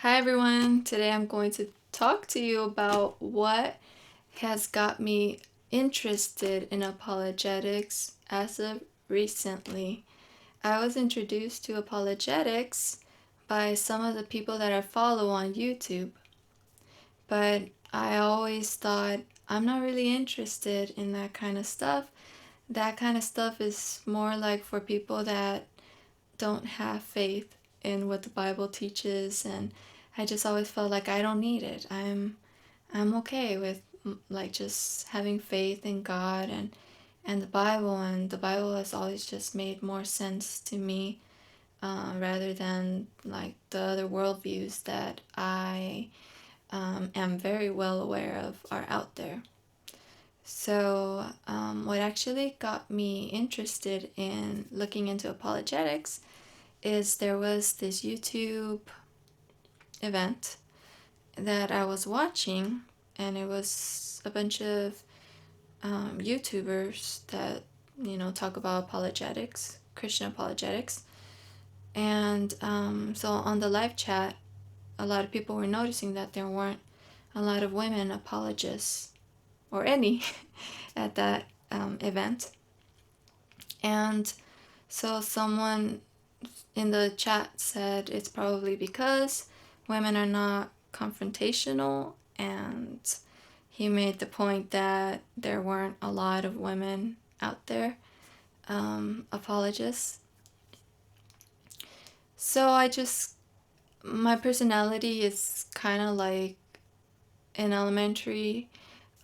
Hi everyone, today I'm going to talk to you about what has got me interested in apologetics as of recently. I was introduced to apologetics by some of the people that I follow on YouTube, but I always thought I'm not really interested in that kind of stuff. That kind of stuff is more like for people that don't have faith in what the Bible teaches, and I just always felt like I don't need it. I'm okay with like just having faith in God and the Bible, and the Bible has always just made more sense to me, rather than like the other worldviews that I am very well aware of are out there. So, what actually got me interested in looking into apologetics is there was this YouTube event that I was watching, and it was a bunch of YouTubers that talk about apologetics, Christian apologetics, and so on the live chat, a lot of people were noticing that there weren't a lot of women apologists or any at that event, and so someone in the chat said it's probably because women are not confrontational, and he made the point that there weren't a lot of women out there, apologists. So my personality is kind of like in elementary,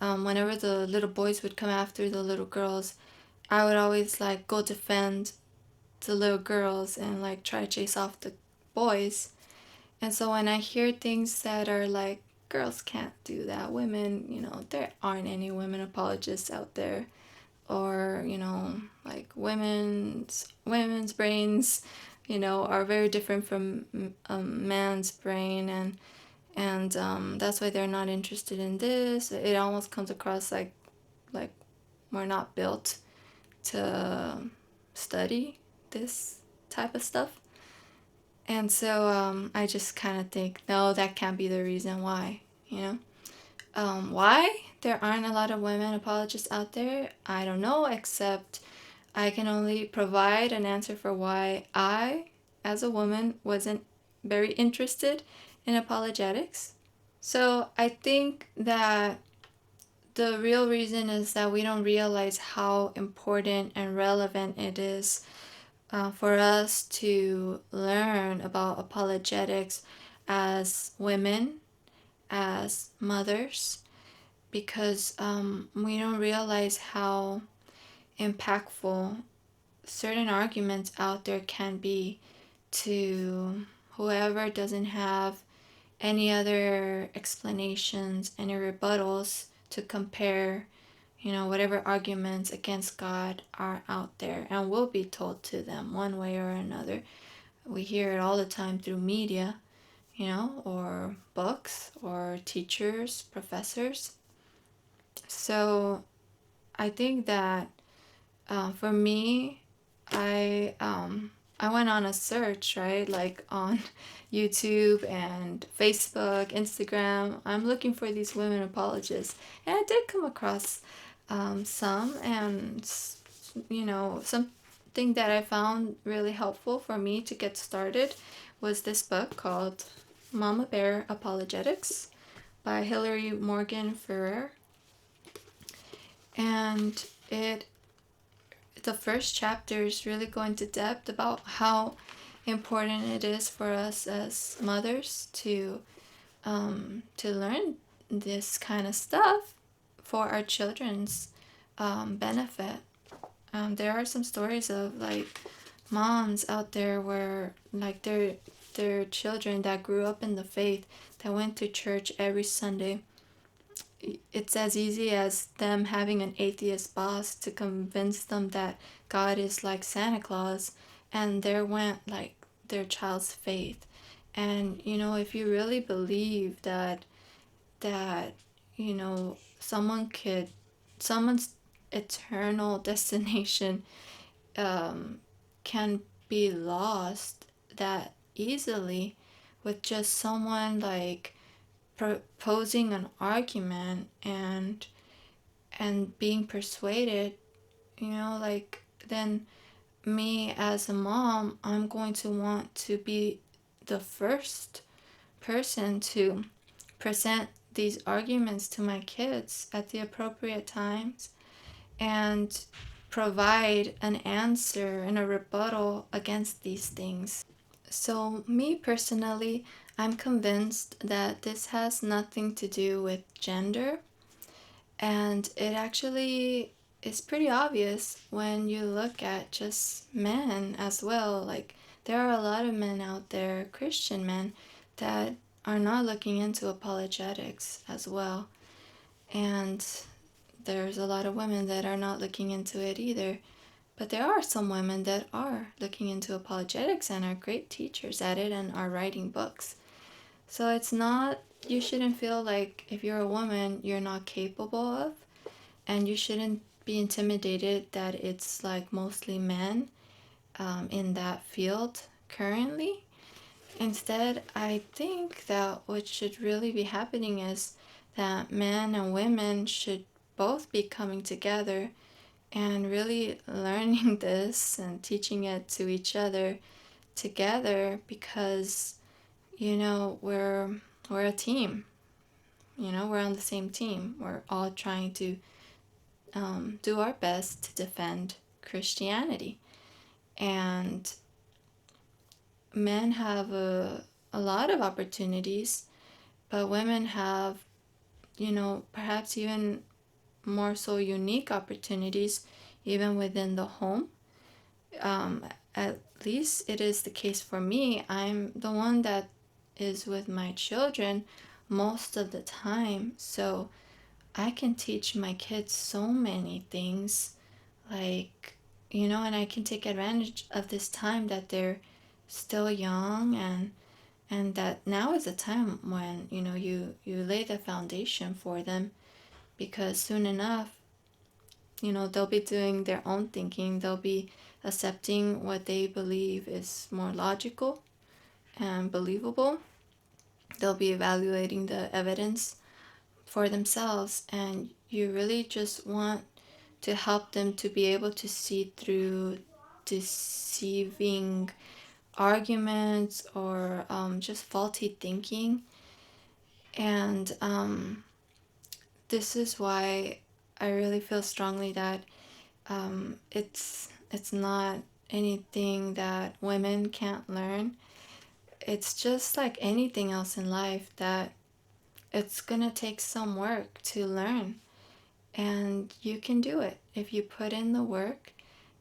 whenever the little boys would come after the little girls, I would always like go defend the little girls and like try to chase off the boys. And so when I hear things that are like, girls can't do that, women, there aren't any women apologists out there, or, like women's brains, are very different from a man's brain, and that's why they're not interested in this. It almost comes across like we're not built to study this type of stuff. And so I just kind of think, no, that can't be the reason why, Why there aren't a lot of women apologists out there, I don't know, except I can only provide an answer for why I, as a woman, wasn't very interested in apologetics. So I think that the real reason is that we don't realize how important and relevant it is for us to learn about apologetics as women, as mothers, because we don't realize how impactful certain arguments out there can be to whoever doesn't have any other explanations, any rebuttals to compare, whatever arguments against God are out there and will be told to them one way or another. We hear it all the time through media, or books or teachers, professors. So I think that for me, I went on a search, right, like on YouTube and Facebook, Instagram. I'm looking for these women apologists, and I did come across some, and something that I found really helpful for me to get started was this book called Mama Bear Apologetics by Hilary Morgan Ferrer, and the first chapter is really going to depth about how important it is for us as mothers to learn this kind of stuff for our children's benefit. There are some stories of like moms out there where like their children that grew up in the faith, that went to church every Sunday, it's as easy as them having an atheist boss to convince them that God is like Santa Claus, and there went like their child's faith. And if you really believe that someone's eternal destination can be lost that easily with just someone like proposing an argument and being persuaded, like, then me as a mom, I'm going to want to be the first person to present these arguments to my kids at the appropriate times and provide an answer and a rebuttal against these things. So, me personally, I'm convinced that this has nothing to do with gender, and it actually is pretty obvious when you look at just men as well. Like, there are a lot of men out there, Christian men, that are not looking into apologetics as well. And there's a lot of women that are not looking into it either. But there are some women that are looking into apologetics and are great teachers at it and are writing books. So it's not, you shouldn't feel like if you're a woman, you're not capable of, and you shouldn't be intimidated that it's like mostly men in that field currently. Instead, I think that what should really be happening is that men and women should both be coming together and really learning this and teaching it to each other together, because we're a team. We're on the same team. We're all trying to do our best to defend Christianity. And men have a lot of opportunities, but women have, perhaps even more so unique opportunities, even within the home. At least it is the case for me. I'm the one that is with my children most of the time, so I can teach my kids so many things, like, and I can take advantage of this time that they're still young, and that now is a time when you lay the foundation for them, because soon enough they'll be doing their own thinking. They'll be accepting what they believe is more logical and believable. They'll be evaluating the evidence for themselves, and you really just want to help them to be able to see through deceiving arguments or just faulty thinking. And this is why I really feel strongly that it's not anything that women can't learn. It's just like anything else in life, that it's gonna take some work to learn, and you can do it if you put in the work.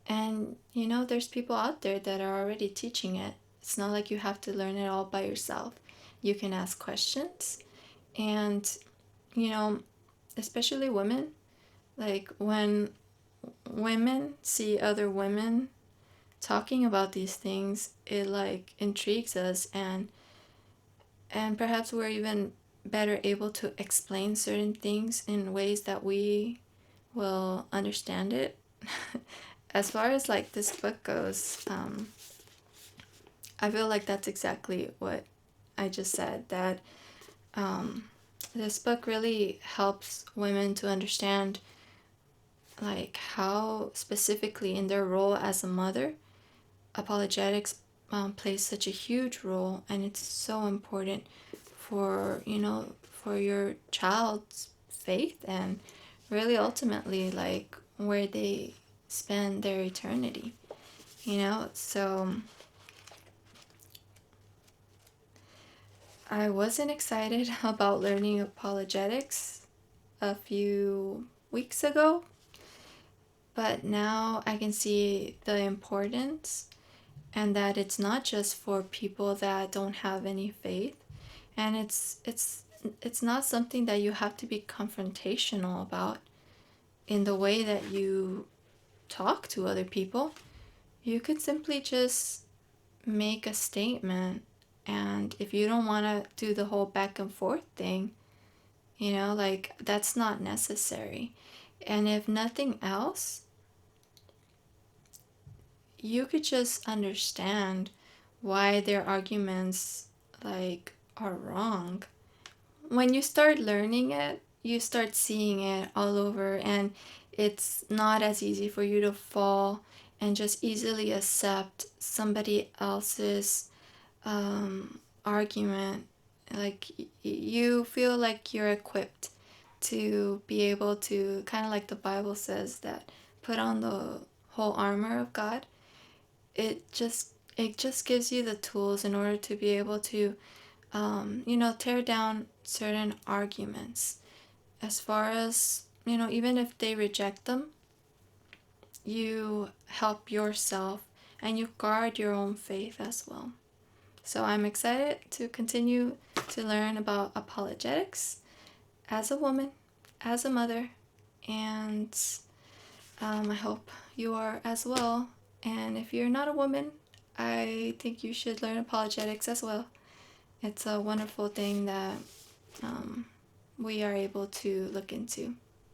And there's people out there that are already teaching it. It's not like you have to learn it all by yourself. You can ask questions, and especially women, like when women see other women talking about these things, it like intrigues us, and perhaps we're even better able to explain certain things in ways that we will understand it. As far as like this book goes, I feel like that's exactly what I just said, that this book really helps women to understand like how specifically in their role as a mother, apologetics plays such a huge role, and it's so important for for your child's faith, and really ultimately like where they spend their eternity. So I wasn't excited about learning apologetics a few weeks ago, but now I can see the importance, and that it's not just for people that don't have any faith, and it's not something that you have to be confrontational about in the way that you talk to other people. You could simply just make a statement, and if you don't want to do the whole back and forth thing, like that's not necessary. And if nothing else, you could just understand why their arguments like are wrong. When you start learning it, you start seeing it all over, and it's not as easy for you to fall and just easily accept somebody else's argument. Like you feel like you're equipped to be able to, kind of like the Bible says, that put on the whole armor of God. It just gives you the tools in order to be able to tear down certain arguments. As far as, even if they reject them, you help yourself and you guard your own faith as well. So I'm excited to continue to learn about apologetics as a woman, as a mother, and I hope you are as well. And if you're not a woman, I think you should learn apologetics as well. It's a wonderful thing that we are able to look into.